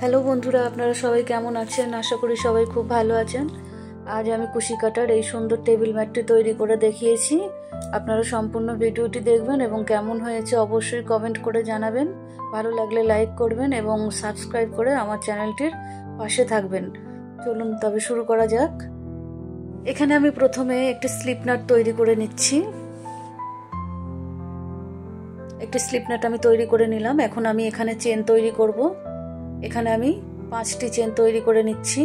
Hello বন্ধুরা, আপনারা সবাই কেমন আছেন? আশা করি সবাই খুব ভালো আছেন। আজ আমি কুশি কাটার এই সুন্দর টেবিল ম্যাটটি তৈরি করে দেখিয়েছি। আপনারা সম্পূর্ণ ভিডিওটি দেখবেন এবং কেমন হয়েছে অবশ্যই কমেন্ট করে জানাবেন। ভালো লাগলে লাইক করবেন এবং সাবস্ক্রাইব করে আমার চ্যানেলটির পাশে থাকবেন। চলুন তবে শুরু করা যাক। এখানে আমি প্রথমে একটি স্লিপ নাট তৈরি করে নিচ্ছি। একটি স্লিপ নাট আমি তৈরি করে নিলাম। এখন আমি এখানে চেন তৈরি করব। এখানে আমি 5টি চেন তৈরি করে নিচ্ছি।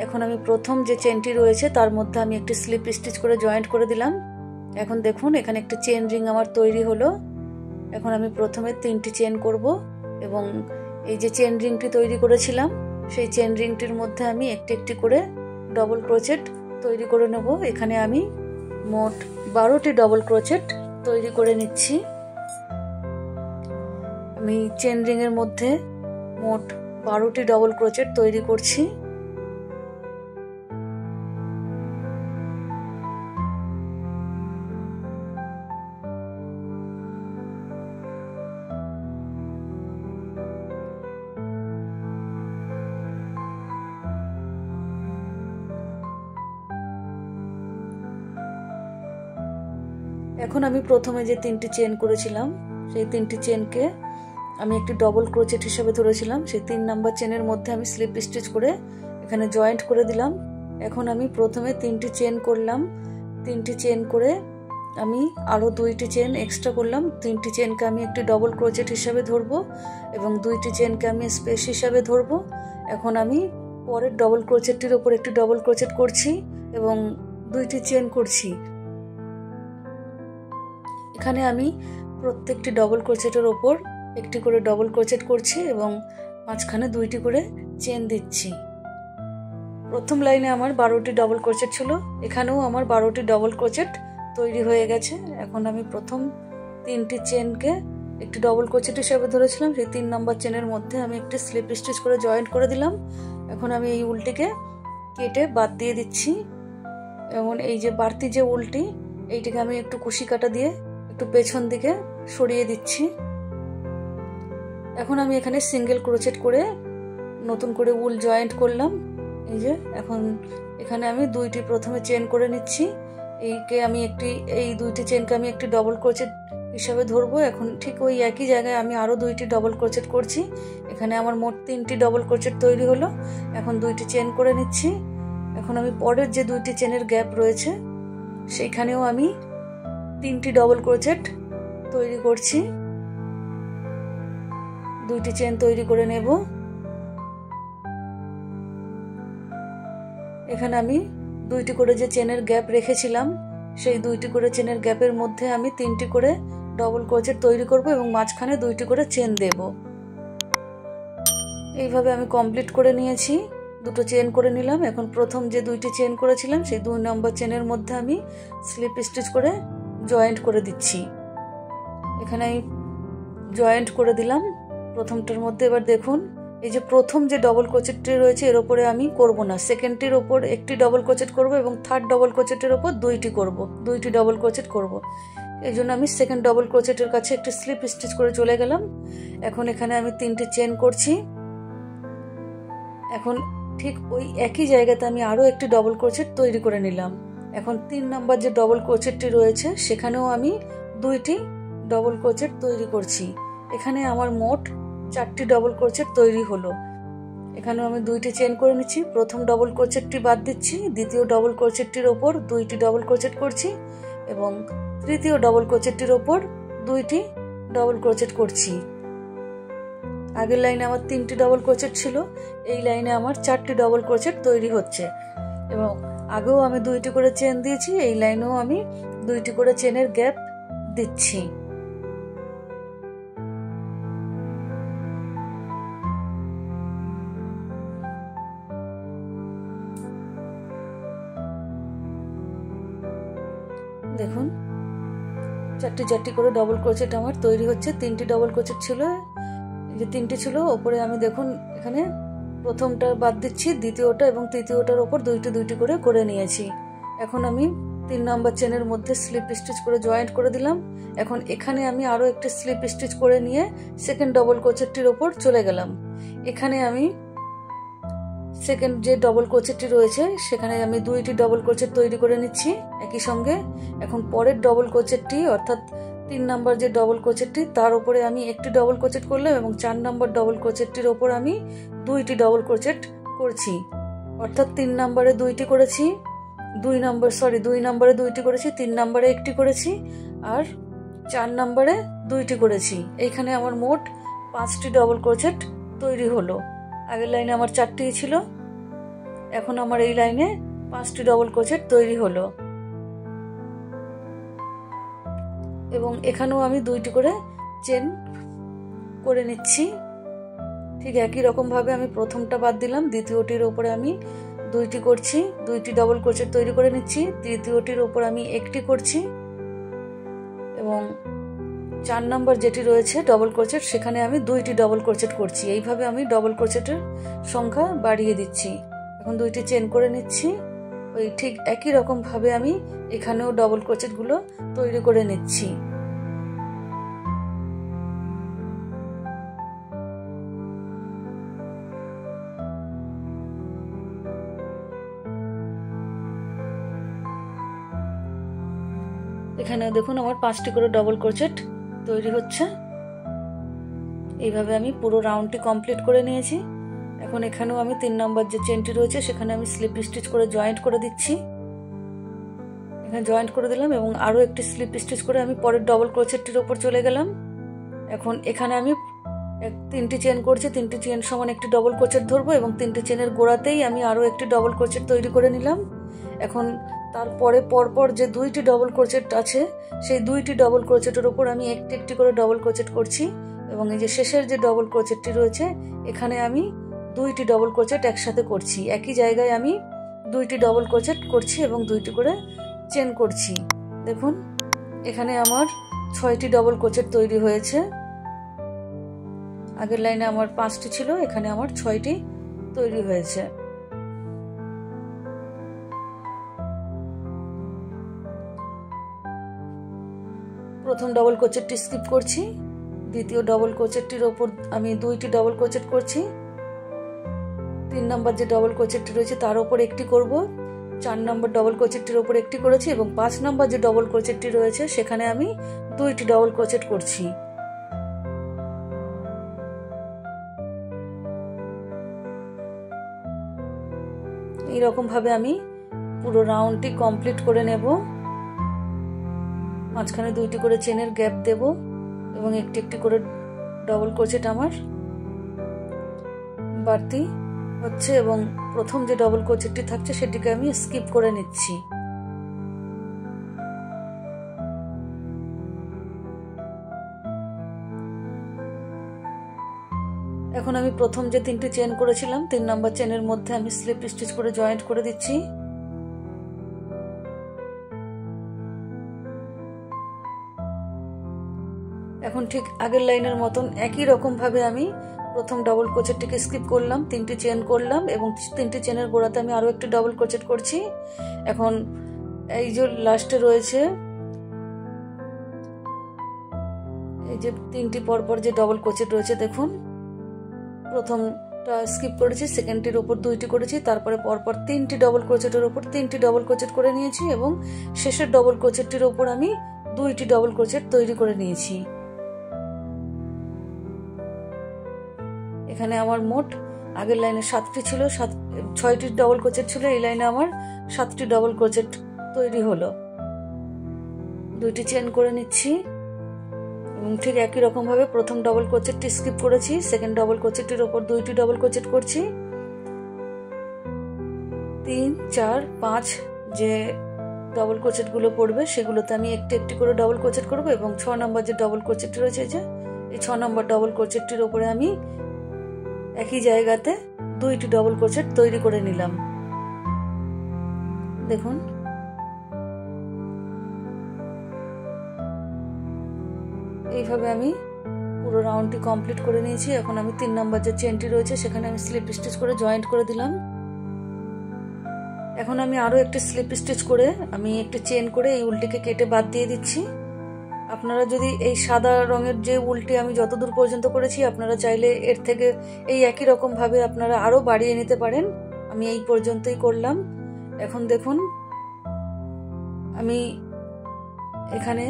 এখন আমি প্রথম যে চেনটি রয়েছে তার মধ্যে আমি একটি স্লিপ স্টিচ করে জয়েন্ট করে দিলাম। এখন দেখুন এখানে একটি চেন রিং আমার তৈরি হলো। এখন আমি প্রথমে 3টি চেন করব এবং এই যে চেন রিংটি তৈরি করেছিলাম সেই চেন রিংটির মধ্যে আমি একটি একটি করে ডবল ক্রোচেট তৈরি করে নেব। এখানে আমি মোট 12টি ডবল ক্রোচেট তৈরি করে নিচ্ছি। আমি চেন রিং এর মধ্যে মোট 12টি ডবল ক্রোচেট তৈরি করছি। এখন আমি প্রথমে যে 3টি চেন করেছিলাম সেই 3টি চেনকে আমি একটি ডবল ক্রোচেট হিসেবে ধরেছিলাম। সেই 3 নাম্বার চেনের মধ্যে আমি স্লিপ স্টিচ করে এখানে জয়েন্ট করে দিলাম। এখন আমি প্রথমে 3টি চেন করলাম। 3টি চেন করে আমি আরও 2টি চেন এক্সট্রা করলাম। 3টি চেনকে আমি একটি ডবল ক্রোচেট হিসেবে ধরবো এবং 2টি চেনকে আমি স্পেস হিসাবে ধরবো। এখন আমি পরের ডবল ক্রোচেটটির ওপর একটি ডবল ক্রোচেট করছি এবং 2টি চেন করছি। এখানে আমি প্রত্যেকটি ডবল ক্রোচেটের ওপর একটি করে ডবল ক্রোচেট করছি এবং মাঝখানে 2টি করে চেন দিচ্ছি। প্রথম লাইনে আমার 12টি ডবল ক্রোচেট ছিল, এখানেও আমার 12টি ডবল ক্রোচেট তৈরি হয়ে গেছে। এখন আমি প্রথম 3টি চেনকে একটি ডবল ক্রোচেট হিসেবে ধরেছিলাম, সেই 3 নাম্বার চেনের মধ্যে আমি একটি স্লিপ স্টিচ করে জয়েন্ট করে দিলাম। এখন আমি এই উলটিকে কেটে বাদ দিয়ে দিচ্ছি এবং এই যে বাড়তি যে উলটি এইটিকে আমি একটু কুশি কাটা দিয়ে একটু পেছন দিকে সরিয়ে দিচ্ছি। এখন আমি এখানে সিঙ্গেল ক্রোচেট করে নতুন করে উল জয়েন্ট করলাম। এই যে এখন এখানে আমি 2টি প্রথমে চেন করে নিচ্ছি। এই 2টি চেনকে আমি একটি ডবল ক্রোচেট হিসাবে ধরবো। এখন ঠিক ওই একই জায়গায় আমি আরো 2টি ডবল ক্রোচেট করছি। এখানে আমার মোট 3টি ডবল ক্রোচেট তৈরি হলো। এখন 2টি চেন করে নিচ্ছি। এখন আমি পরের যে 2টি চেনের গ্যাপ রয়েছে সেইখানেও আমি 3টি ডবল ক্রোচেট তৈরি করছি। 2টি চেন তৈরি করে নেব। এখানে আমি 2টি করে যে চেনের গ্যাপ রেখেছিলাম সেই 2টি করে চেনের গ্যাপের মধ্যে আমি 3টি করে ডবল ক্রোচেট তৈরি করব এবং মাঝখানে 2টি করে চেন দেব। এইভাবে আমি কমপ্লিট করে নিয়েছি। 2টো চেন করে নিলাম। এখন প্রথম যে 2টি চেন করেছিলাম সেই 2 নম্বর চেনের মধ্যে আমি স্লিপ স্টিচ করে জয়েন্ট করে দিচ্ছি। এখানে আমি জয়েন্ট করে দিলাম প্রথমটার মধ্যে। এবার দেখুন এই যে প্রথম যে ডবল ক্রোচেটটি রয়েছে এর ওপরে আমি করব না, সেকেন্ডটির ওপর একটি ডবল ক্রোচেট করব এবং থার্ড ডবল ক্রোচেটের ওপর 2টি ডবল ক্রোচেট করব। এই জন্য আমি সেকেন্ড ডবল ক্রোচেটের কাছে একটি স্লিপ স্টিচ করে চলে গেলাম। এখন এখানে আমি 3টি চেন করছি। এখন ঠিক ওই একই জায়গাতে আমি আরো একটি ডবল ক্রোচেট তৈরি করে নিলাম। এখন 3 নাম্বার যে ডবল ক্রোচেটটি রয়েছে সেখানেও আমি 2টি ডবল ক্রোচেট তৈরি করছি। এখানে আমার মোট 4টি ডবল ক্রোচেট তৈরি হলো। এখানেও আমি 2টি চেন করে নিচ্ছি। প্রথম ডবল ক্রোচেটটি বাদ দিচ্ছি, দ্বিতীয় ডবল ক্রোচেটটির ওপর 2টি ডবল ক্রোচেট করছি এবং তৃতীয় ডবল ক্রোচেটটির ওপর 2টি ডবল ক্রোচেট করছি। আগের লাইনে আমার 3টি ডবল ক্রোচেট ছিল, এই লাইনে আমার 4টি ডবল ক্রোচেট তৈরি হচ্ছে এবং আগেও আমি 2টি করে চেন দিয়েছি, এই লাইনেও আমি 2টি করে চেনের গ্যাপ দিচ্ছি। দেখুন 4টি করে ডবল ক্রোচেট আমার তৈরি হচ্ছে। 3টি ডবল ক্রোচেট ছিল, এই যে 3টি ছিল ওপরে আমি দেখুন এখানে প্রথমটা বাদ দিচ্ছি, দ্বিতীয়টা এবং তৃতীয়টার ওপর 2টি করে নিয়েছি। এখন আমি 3 নম্বর চেনের মধ্যে স্লিপ স্টিচ করে জয়েন্ট করে দিলাম। এখন এখানে আমি আরো একটি স্লিপ স্টিচ করে নিয়ে সেকেন্ড ডবল ক্রোচেটটির ওপর চলে গেলাম। এখানে আমি সেকেন্ড যে ডবল ক্রোচেটটি রয়েছে সেখানে আমি দুইটি ডবল ক্রোচেট তৈরি করে নিচ্ছি একই সঙ্গে। এখন পরের ডবল ক্রোচেটটি অর্থাৎ 3 নাম্বার যে ডবল ক্রোচেটটি তার উপরে আমি একটি ডবল ক্রোচেট করলাম এবং 4 নাম্বার ডবল ক্রোচেটটির ওপর আমি দুইটি ডবল ক্রোচেট করছি। অর্থাৎ 3 নাম্বারে দুইটি করেছি, 2 নাম্বারে দুইটি করেছি, 3 নাম্বারে একটি করেছি আর 4 নাম্বারে দুইটি করেছি। এইখানে আমার মোট 5টি ডবল ক্রোচেট তৈরি হলো। আগের লাইনে আমার 4টি ছিল, এখন আমার এই লাইনে 5টি ডবল ক্রোচেট তৈরি হলো এবং এখানেও আমি দুইটি করে চেন করে নিচ্ছি। ঠিক একই রকম ভাবে আমি প্রথমটা বাদ দিলাম, দ্বিতীয়টির উপরে আমি দুইটি করছি, দুইটি ডবল ক্রোচেট তৈরি করে নিচ্ছি, তৃতীয়টির উপর আমি একটি করছি এবং 4 নাম্বার যেটি রয়েছে ডবল ক্রোচেট সেখানে আমি দুইটি ডবল ক্রোচেট করছি। এইভাবে আমি ডবল ক্রোচেটের সংখ্যা বাড়িয়ে দিচ্ছি। এখন দুইটি চেন করে নিচ্ছি। ওই ঠিক একই রকম ভাবে আমি এখানেও ডবল ক্রোচেট গুলো তৈরি করে নিচ্ছি। এখানে দেখুন আমার 5টি করে ডবল ক্রোচেট তৈরি হচ্ছে। এইভাবে আমি পুরো রাউন্ডটি কমপ্লিট করে নিয়েছি। এখন এখানেও আমি 3 নাম্বার যে চেনটি রয়েছে সেখানে আমি স্লিপ স্টিচ করে জয়েন্ট করে দিচ্ছি। এখানে জয়েন্ট করে দিলাম এবং আরো একটি স্লিপ স্টিচ করে আমি পরের ডবল ক্রোচেটটির উপর চলে গেলাম। এখন এখানে আমি 3টি চেন করছি, 3টি চেন সমান একটি ডবল ক্রোচেট ধরবো এবং 3টি চেনের গোড়াতেই আমি আরো একটি ডবল ক্রোচেট তৈরি করে নিলাম। এখন তারপরে পরপর যে দুইটি ডবল ক্রোচেট আছে সেই দুইটি ডবল ক্রোচেটের উপর আমি একটি একটি করে ডবল ক্রোচেট করছি এবং এই যে শেষের যে ডবল ক্রোচেটটি রয়েছে এখানে আমি দুইটি ডবল ক্রোচেট একসাথে করছি। একই জায়গায় আমি দুইটি ডবল ক্রোচেট করছি এবং দুইটি করে চেন করছি। দেখুন এখানে আমার 6টি ডবল ক্রোচেট তৈরি হয়েছে। আগের লাইনে আমার 5টি ছিল, এখানে আমার 6টি তৈরি হয়েছে। প্রথম ডবল ক্রোচেটটি স্কিপ করছি, দ্বিতীয় ডবল ক্রোচেটটির ওপর আমি দুইটি ডবল ক্রোচেট করছি, 3 নাম্বার যে ডবল ক্রোচেটটি রয়েছে তার উপর একটি করব, 4 নাম্বার ডবল ক্রোচেটটির উপর একটি করেছি এবং 5 নাম্বার যে ডবল ক্রোচেটটি রয়েছে সেখানে আমি দুইটি ডবল ক্রোচেট করছি। এইরকম ভাবে আমি পুরো রাউন্ডটি কমপ্লিট করে নেব। মাঝখানে দুইটি করে চেনের গ্যাপ দেব এবং একটি একটি করে ডবল ক্রোচেট আমার বাড়তি হচ্ছে এবং প্রথম যে ডবল ক্রোচেটটি থাকছে সেটিকে আমি স্কিপ করে নিচ্ছি। এখন আমি প্রথম যে 3টি চেন করেছিলাম 3 নাম্বার চেনের মধ্যে আমি স্লিপ স্টিচ করে জয়েন্ট করে দিচ্ছি। এখন ঠিক আগের লাইনের মতন একই রকম ভাবে আমি প্রথম ডবল ক্রোচেটটিকে স্কিপ করলাম, 3টি চেন করলাম এবং 3টি চেনের গোড়াতে আমি আরো একটি ডবল ক্রোচেট করছি। এখন এই যে লাস্টে রয়েছে এই যে 3টি পরপর যে ডবল ক্রোচেট রয়েছে, দেখুন প্রথমটা স্কিপ করেছি, সেকেন্ডটির উপর দুইটি করেছি, তারপরে পরপর 3টি ডবল ক্রোচেটের উপর 3টি ডবল ক্রোচেট করে নিয়েছি এবং শেষের ডবল ক্রোচেটটির উপর আমি দুইটি ডবল ক্রোচেট তৈরি করে নিয়েছি। এখানে আমার মোট আগের লাইনে 7টি ছিল, 6টি ডবল ক্রোচেট ছিল, এই লাইনে আমার 7টি ডবল ক্রোচেট তৈরি হলো। দুইটি চেন করে নিচ্ছি এবং ঠিক একই রকম ভাবে প্রথম ডবল ক্রোচেটটি স্কিপ করেছি, সেকেন্ড ডবল ক্রোচেটের উপর দুইটি ডবল ক্রোচেট করছি, 3, 4, 5 যে ডবল ক্রোচেট গুলো পড়বে সেগুলোতে আমি একটি একটি করে ডবল ক্রোচেট করব এবং 6 নাম্বার যে ডবল ক্রোচেটটি রয়েছে যে এই 6 নাম্বার ডবল ক্রোচেটটির উপরে আমি একই জায়গাতে দুইটি ডবল ক্রোচেট তৈরি করে নিলাম। দেখুন এইভাবে আমি পুরো রাউন্ডটি কমপ্লিট করে নিয়েছি। এখন আমি 3 নাম্বার যে চেনটি রয়েছে সেখানে আমি স্লিপ স্টিচ করে জয়েন্ট করে দিলাম। এখন আমি আরো একটি স্লিপ স্টিচ করে আমি একটি চেন করে এই উলটিকে কেটে বাদ দিয়ে দিচ্ছি। আপনারা যদি এই সাদা রঙের যে উলটি আমি যতদূর পর্যন্ত করেছি, আপনারা চাইলে এর থেকে এই একই রকম ভাবে আপনারা আরো বাড়িয়ে নিতে পারেন। আমি এই পর্যন্তই করলাম। এখন দেখুন আমি এখানে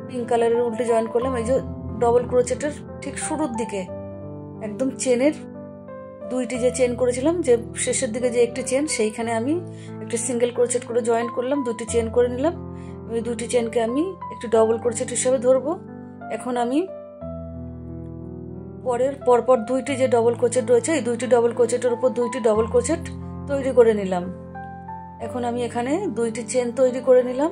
পিঙ্ক কালারের উলটি জয়েন করলাম। এই যে ডবল ক্রোচেটের ঠিক শুরুর দিকে একদম চেনের দুইটি যে চেন করেছিলাম, যে শেষের দিকে যে একটি চেন, সেইখানে আমি একটি সিঙ্গেল ক্রোচেট করে জয়েন করলাম, দুটি চেন করে নিলাম। এই দুটি চেনকে আমি একটি ডবল ক্রোচেট হিসেবে ধরবো। এখন আমি পরপর দুইটি যে ডবল ক্রোচেট রয়েছে, এই দুইটি ডবল ক্রোচেটের উপর দুইটি ডবল ক্রোচেট তৈরি করে নিলাম। এখন আমি এখানে দুইটি চেন তৈরি করে নিলাম।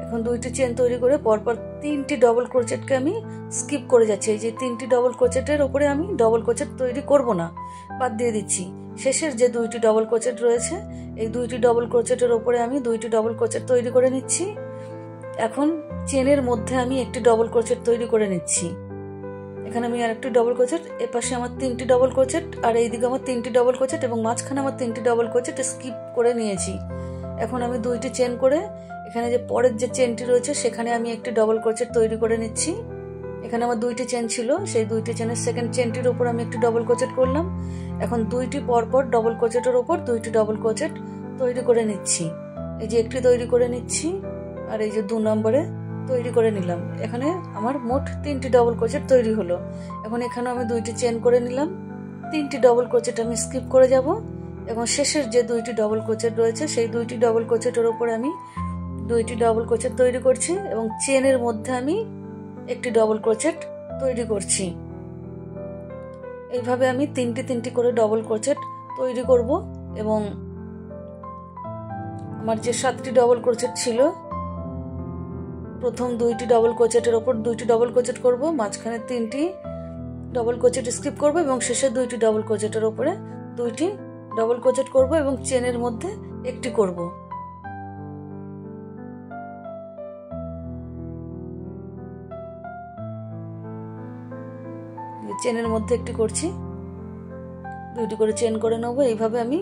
এখন দুইটি চেন তৈরি করে পরপর তিনটি ডবল ক্রোচেটকে আমি স্কিপ করে যাচ্ছি। এই যে তিনটি ডবল ক্রোচেটের উপরে আমি ডবল ক্রোচেট তৈরি করব না, বাদ দিয়ে দিচ্ছি। শেষের যে দুইটি ডবল ক্রোচেট রয়েছে, এই দুইটি ডবল ক্রোচেটের উপরে আমি দুইটি ডবল ক্রোচেট তৈরি করে নিচ্ছি। এখন চেনের মধ্যে আমি একটি ডবল ক্রোচেট তৈরি করে নিচ্ছি। এখানে আমি আরেকটি ডবল ক্রোচেট, এপাশে আমার তিনটি ডবল ক্রোচেট, আর এইদিকে আমার তিনটি ডবল ক্রোচেট, এবং মাঝখানে আমার তিনটি ডবল ক্রোচেট স্কিপ করে নিয়েছি। এখন আমি দুইটি চেন করে এখানে যে পরের যে চেনটি রয়েছে সেখানে আমি একটি ডবল ক্রোচেট তৈরি করে নিচ্ছি। এখানে আমার দুইটি চেন ছিল, সেই দুইটি চেনের সেকেন্ড চেনটির উপর আমি একটি ডবল ক্রোচেট করলাম। এখন দুইটি পরপর ডবল ক্রোচেটের উপর দুইটি ডবল ক্রোচেট তৈরি করে নিচ্ছি। এই যে একটি তৈরি করে নিচ্ছি, আর এই যে 2 নম্বরে তৈরি করে নিলাম। এখানে আমার মোট 3টি ডবল ক্রোচেট তৈরি হলো। এখন এখানে আমি দুইটি চেন করে নিলাম, 3টি ডবল ক্রোচেট আমি স্কিপ করে যাব, এবং শেষের যে দুইটি ডবল ক্রোচেট রয়েছে সেই দুইটি ডবল ক্রোচেটের উপরে আমি দুইটি ডবল ক্রোচেট তৈরি করছি, এবং চেনের মধ্যে আমি একটি ডবল ক্রোচেট তৈরি করছি। এইভাবে আমি তিনটি করে ডবল ক্রোচেট তৈরি করব, এবং আমার যে 7টি ডবল ক্রোচেট ছিল, প্রথম দুইটি ডবল ক্রোচেটের উপর দুইটি ডবল ক্রোচেট করব, মাঝখানে 3টি ডবল ক্রোচেট স্কিপ করব, এবং শেষে দুইটি ডবল ক্রোচেটের উপরে দুইটি ডবল ক্রোচেট করব, এবং চেনের মধ্যে একটি করব। চেনের মধ্যে একটি করছি, দুইটি করে চেন করে নেব। এইভাবে আমি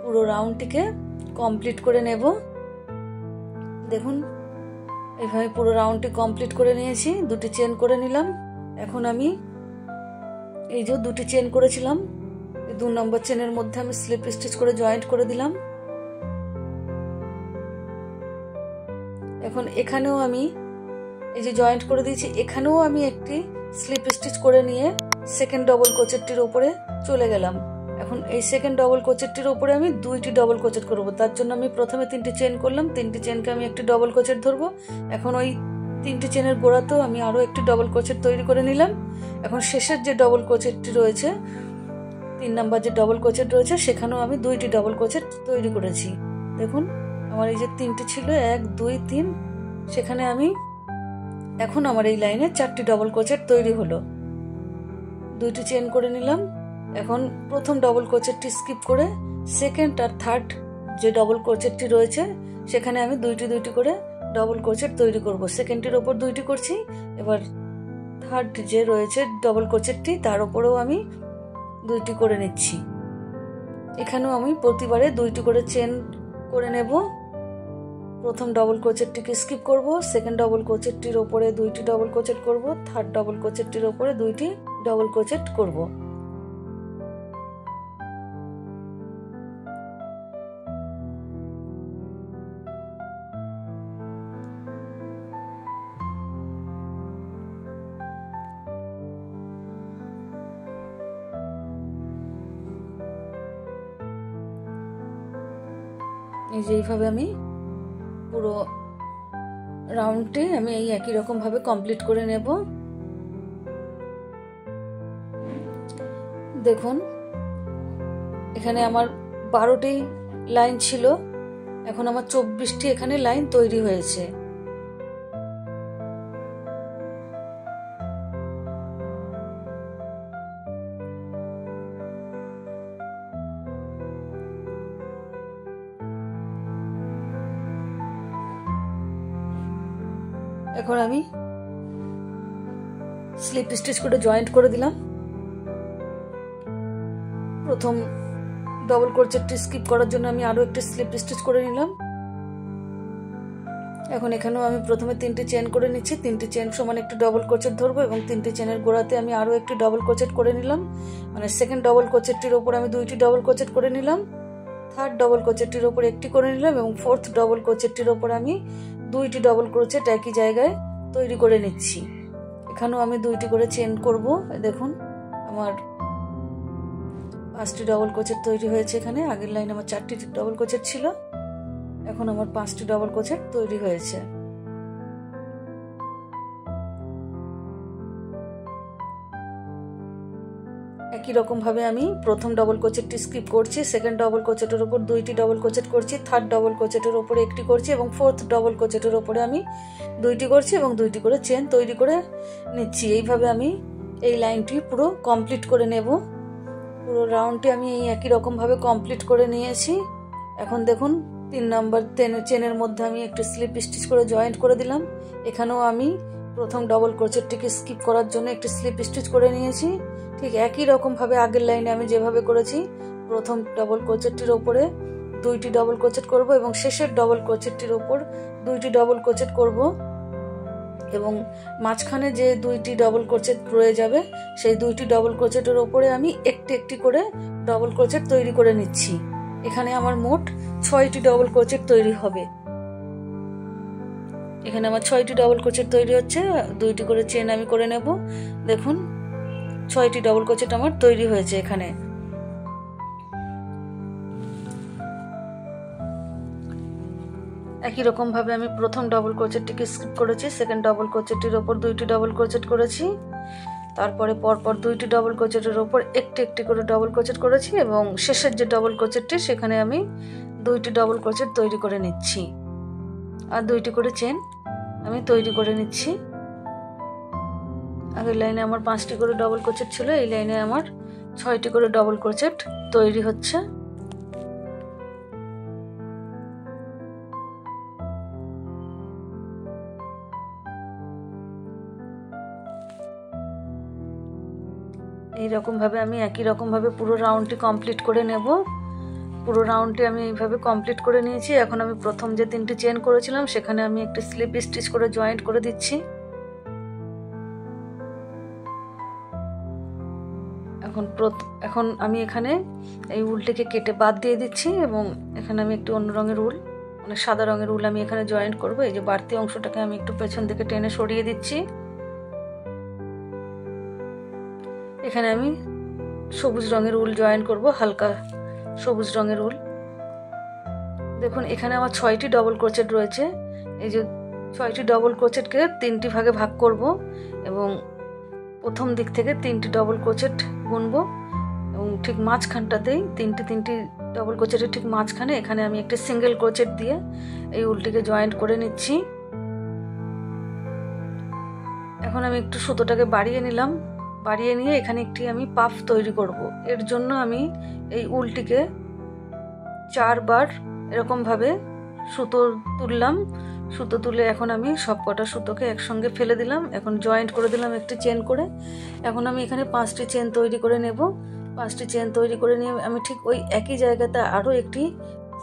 পুরো রাউন্ডটিকে কমপ্লিট করে নেব। দেখুন এইভাবে পুরো রাউন্ডটি কমপ্লিট করে নিয়েছি, দুটি চেন করে নিলাম। এখন আমি এই যে দুটি চেন করেছিলাম, এই 2 নম্বর চেনের মধ্যে আমি স্লিপ স্টিচ করে জয়েন্ট করে দিলাম। এখন এখানেও আমি এই যে জয়েন্ট করে দিয়েছি, এখানেও আমি একটি স্লিপ স্টিচ করে নিয়ে সেকেন্ড ডবল ক্রোচেটটির উপরে চলে গেলাম। এখন এই সেকেন্ড ডবল ক্রোচেটটির উপরে আমি দুইটি ডবল ক্রোচেট করব। তার জন্য আমি প্রথমে 3টি চেন করলাম, 3টি চেনকে আমি একটি ডবল ক্রোচেট ধরবো। এখন ওই 3টি চেনের গোড়াতেও আমি আরো একটি ডবল ক্রোচেট তৈরি করে নিলাম। এখন শেষের যে ডবল ক্রোচেটটি রয়েছে, 3 নাম্বার যে ডবল ক্রোচেট রয়েছে, সেখানেও আমি দুইটি ডবল ক্রোচেট তৈরি করেছি। দেখুন আমার এই যে 3টি ছিল, 1 2 3, সেখানে আমি এখন আমার এই লাইনে 4টি ডবল ক্রোচেট তৈরি হলো। দুইটি চেন করে নিলাম। এখন প্রথম ডবল ক্রোচেটটি স্কিপ করে সেকেন্ড আর থার্ড যে ডবল ক্রোচেটটি রয়েছে সেখানে আমি দুইটি করে ডবল ক্রোচেট তৈরি করব। সেকেন্ডটির ওপর দুইটি করছি, এবার থার্ড যে রয়েছে ডবল ক্রোচেটটি তার উপরেও আমি দুইটি করে নিচ্ছি। এখানেও আমি প্রতিবারে দুইটি করে চেন করে নেব। প্রথম ডবল ক্রোচেটটিকে স্কিপ করব, সেকেন্ড ডবল ক্রোচেটটির উপরে দুইটি ডবল ক্রোচেট করব, থার্ড ডবল ক্রোচেটটির উপরে দুইটি ডবল ক্রোচেট করব। এই যে এইভাবে আমি পুরো রাউন্ডটি আমি এই একই রকম ভাবে কমপ্লিট করে নেব। দেখুন এখানে আমার 12টি লাইন ছিল, এখন আমার 24টি এখানে লাইন তৈরি হয়েছে। এখন আমি স্লিপ স্টিচ করে জয়েন্ট করে দিলাম। প্রথম ডবল ক্রোচেটটি স্কিপ করার জন্য আমি আরো একটি স্লিপ স্টিচ করে নিলাম। এখন এখানেও আমি প্রথমে 3টি চেন করে নিচ্ছি। 3টি চেন সমান একটু ডবল ক্রোচেট ধরবো এবং 3টি চেনের গোড়াতে আমি আরও একটি ডবল ক্রোচেট করে নিলাম। মানে সেকেন্ড ডবল ক্রোচেটটির ওপর আমি 2টি ডবল ক্রোচেট করে নিলাম, থার্ড ডবল ক্রোচেটটির ওপর একটি করে নিলাম এবং ফোর্থ ডবল ক্রোচেটটির ওপর আমি 2টি ডবল ক্রোচেট একই জায়গায় তৈরি করে নিচ্ছি। এখানেও আমি 2টি করে চেন করব। দেখুন আমার 5টি ডবল ক্রোচেট তৈরি হয়েছে। এখানে আগের লাইনে আমার 4টি ডবল ক্রোচেট ছিল, এখন আমার 5টি ডবল ক্রোচেট তৈরি হয়েছে। একই রকম ভাবে আমি প্রথম ডবল ক্রোচেটটি স্কিপ করছি, সেকেন্ড ডবল ক্রোচেটের উপর 2টি ডবল ক্রোচেট করছি, থার্ড ডবল ক্রোচেটের উপরে একটি করছি এবং ফোর্থ ডবল ক্রোচেটের উপরে আমি 2টি করছি এবং 2টি করে চেন তৈরি করে নিচ্ছি। এইভাবে আমি এই লাইনটি পুরো কমপ্লিট করে নেব। পুরো রাউন্ডটি আমি এই একই রকম ভাবে কমপ্লিট করে নিয়েছি। এখন দেখুন 3 নাম্বার চেনের মধ্যে আমি একটু স্লিপ স্টিচ করে জয়েন্ট করে দিলাম। এখানেও আমি প্রথম ডবল ক্রোচেটটিকে স্কিপ করার জন্য একটি স্লিপ স্টিচ করে নিয়েছি। ঠিক একই রকম ভাবে আগের লাইনে আমি যেভাবে করেছি, প্রথম ডবল ক্রোচেটটির ওপরে 2টি ডবল ক্রোচেট করব এবং শেষের ডবল ক্রোচেটটির ওপর 2টি ডবল ক্রোচেট করব এবং মাঝখানে যে 2টি ডবল ক্রোচেট রয়ে যাবে সেই 2টি ডবল ক্রোচেটের ওপরে আমি একটি একটি করে ডবল ক্রোচেট তৈরি করে নিচ্ছি। এখানে আমার মোট 6টি ডবল ক্রোচেট তৈরি হবে। এখানে আমার 6টি ডবল ক্রোচেট তৈরি হচ্ছে, 2টি করে চেন আমি করে নেব। দেখুন 6টি ডবল ক্রোচেট আমার তৈরি হয়েছে। এখানে একই রকম ভাবে আমি প্রথম ডবল ক্রোচেটটিকে স্কিপ করেছি, সেকেন্ড ডবল ক্রোচেটটির ওপর 2টি ডবল ক্রোচেট করেছি, তারপরে পরপর 2টি ডবল ক্রোচেটের ওপর একটি একটি করে ডবল ক্রোচেট করেছি এবং শেষের যে ডবল ক্রোচেটটি সেখানে আমি 2টি ডবল ক্রোচেট তৈরি করে নিচ্ছি আর 2টি করে চেন আমি তৈরি করে নিচ্ছি। আগের লাইনে আমার 5টি করে ডবল ক্রোচেট ছিল, এই লাইনে আমার 6টি করে ডবল ক্রোচেট তৈরি হচ্ছে। এইরকম ভাবে আমি একই রকম ভাবে পুরো রাউন্ডটি কমপ্লিট করে নেব। পুরো রাউন্ডটি আমি এইভাবে কমপ্লিট করে নিয়েছি। এখন আমি প্রথম যে 3টি চেন করেছিলাম সেখানে আমি একটি স্লিপ স্টিচ করে জয়েন্ট করে দিচ্ছি। এখন আমি এখানে এই উলটিকে কেটে বাদ দিয়ে দিচ্ছি এবং এখানে আমি একটু অন্য রঙের উল, মানে সাদা রঙের উল আমি এখানে জয়েন্ট করব। এই যে বাড়তি অংশটাকে আমি একটু পেছন দিকে টেনে সরিয়ে দিচ্ছি। এখানে আমি সবুজ রঙের উল জয়েন করব, হালকা সবুজ রঙের উল। দেখুন এখানে আমার 6টি ডবল ক্রোচেট রয়েছে। এই যে 6টি ডবল ক্রোচেটকে 3টি ভাগে ভাগ করব এবং প্রথম দিক থেকে 3টি ডবল ক্রোচেট বুনবো এবং ঠিক মাঝখানটাতেই 3টি ডবল ক্রোচেটের ঠিক মাঝখানে এখানে আমি একটি সিঙ্গেল ক্রোচেট দিয়ে এই উলটিকে জয়েন্ট করে নিচ্ছি। এখন আমি একটু সুতোটাকে বাড়িয়ে নিলাম, বাড়িয়ে নিয়ে এখানে একটি আমি পাফ তৈরি করব। এর জন্য আমি এই উলটিকে 4 বার এরকম ভাবে সুতো তুললাম। সুতো তুলে এখন আমি সবকটা সুতোকে একসঙ্গে ফেলে দিলাম, এখন জয়েন্ট করে দিলাম একটি চেন করে। এখন আমি এখানে 5টি চেন তৈরি করে নেব। 5টি চেন তৈরি করে নিয়ে আমি ঠিক ওই একই জায়গাতে আরো একটি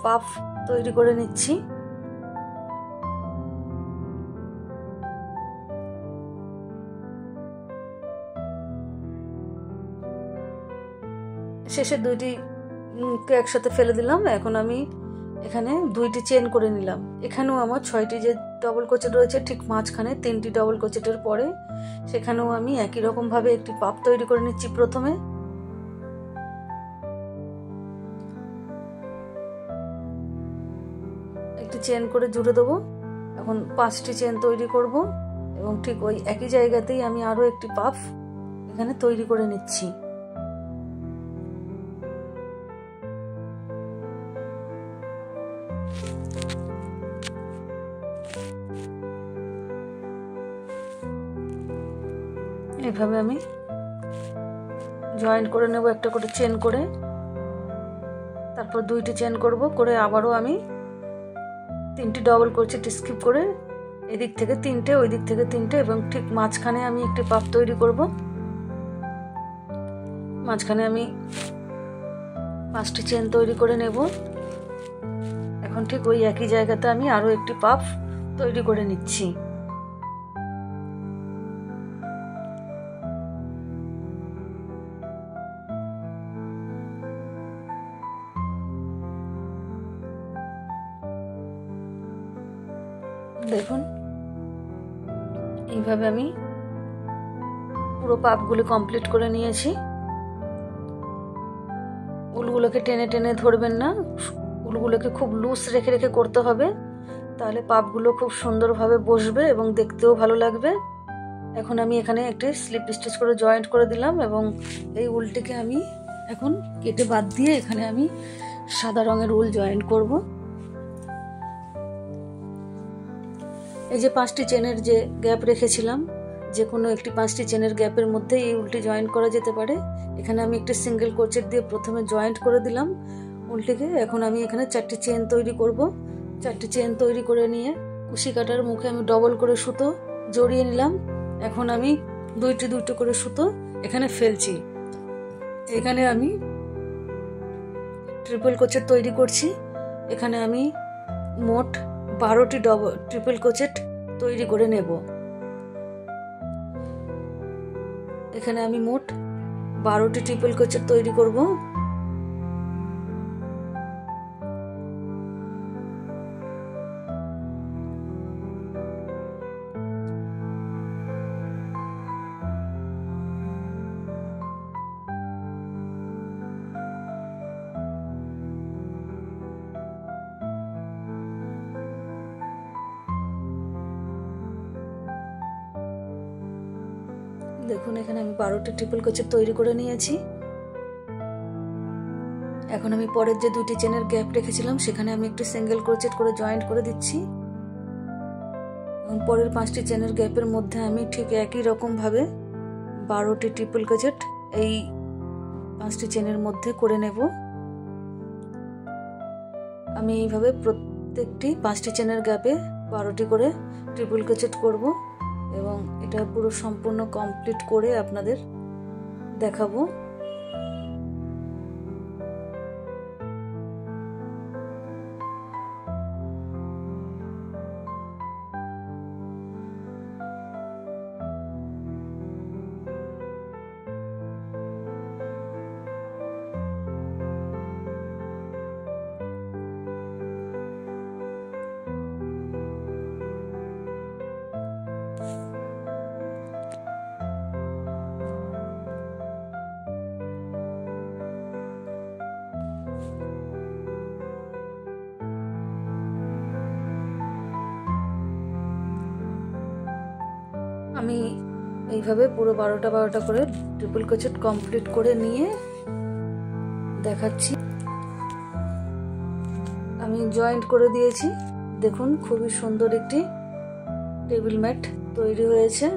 পাফ তৈরি করে নিচ্ছি। শেষে 2টিকে একসাথে ফেলে দিলাম। এখন আমি এখানে 2টি চেন করে নিলাম। এখানেও আমার 6টি যে ডবল ক্রোচেট রয়েছে ঠিক মাঝখানে 3টি ডবল ক্রোচেটের পরে সেখানেও আমি একই রকম ভাবে একটি পাপ তৈরি করে নিচ্ছি। প্রথমে একটি চেন করে জুড়ে দেবো। এখন 5টি চেন তৈরি করব এবং ঠিক ওই একই জায়গাতেই আমি আরো একটি পাপ এখানে তৈরি করে নিচ্ছি। এইভাবে আমি জয়েন্ট করে নেব একটা করে চেন করে, তারপর 2টি চেন করব, করে আবারও আমি 3টি ডবল ক্রোচেট স্কিপ করে এদিক থেকে 3টে ওই দিক থেকে 3টে এবং ঠিক মাঝখানে আমি একটি পাপ তৈরি করব। মাঝখানে আমি 5টি চেন তৈরি করে নেব। এখন ঠিক ওই একই জায়গাতে আমি আরো একটি পাপ তৈরি করে নিচ্ছি। দেখুন এইভাবে আমি পুরো পাপগুলো কমপ্লিট করে নিয়েছি। উলগুলোকে টেনে টেনে ধরবেন না, উলগুলোকে খুব লুজ রেখে রেখে করতে হবে, তাহলে পাপগুলো খুব সুন্দরভাবে বসবে এবং দেখতেও ভালো লাগবে। এখন আমি এখানে একটি স্লিপ স্টিচ করে জয়েন্ট করে দিলাম এবং এই উলটিকে আমি এখন কেটে বাদ দিয়ে এখানে আমি সাদা রঙের উল জয়েন্ট করব। এই যে 5টি চেনের যে গ্যাপ রেখেছিলাম, যে কোনো একটি 5টি চেনের গ্যাপের মধ্যে এই উলটি জয়েন্ট করা যেতে পারে। এখানে আমি একটি সিঙ্গেল ক্রোচেট দিয়ে প্রথমে জয়েন্ট করে দিলাম উলটিকে। এখন আমি এখানে 4টি চেন তৈরি করব। 4টি চেন তৈরি করে নিয়ে কুশি কাটার মুখে আমি ডবল করে সুতো জড়িয়ে নিলাম। এখন আমি দুইটি করে সুতো এখানে ফেলছি। এখানে আমি ট্রিপল ক্রোচেট তৈরি করছি। এখানে আমি মোট 12টি ট্রিপল ক্রোচেট তৈরি করে নেব। এখানে আমি মোট 12টি ট্রিপল ক্রোচেট তৈরি করব। দেখুন এখানে আমি 12টি ট্রিপল ক্রোচেট তৈরি করে নিয়েছি। এখন আমি পরের যে 2টি চেনের গ্যাপ রেখেছিলাম সেখানে আমি একটি সিঙ্গেল ক্রোচেট করে জয়েন্ট করে দিচ্ছি। এবং পরের 5টি চেনের গ্যাপের মধ্যে আমি ঠিক একই রকম ভাবে 12টি ট্রিপল ক্রোচেট এই 5টি চেনের মধ্যে করে নেব। আমি এইভাবে প্রত্যেকটি 5টি চেনের গ্যাপে 12টি করে ট্রিপল ক্রোচেট করব এবং এটা পুরো সম্পূর্ণ কমপ্লিট করে আপনাদের দেখাবো। আমি এইভাবে পুরো 12টা করে ট্রিপল ক্রোচেট কমপ্লিট করে নিয়ে দেখাচ্ছি। আমি জয়েন্ট করে দিয়েছি। দেখুন খুবই সুন্দর একটি টেবিল ম্যাট তৈরি হয়েছে।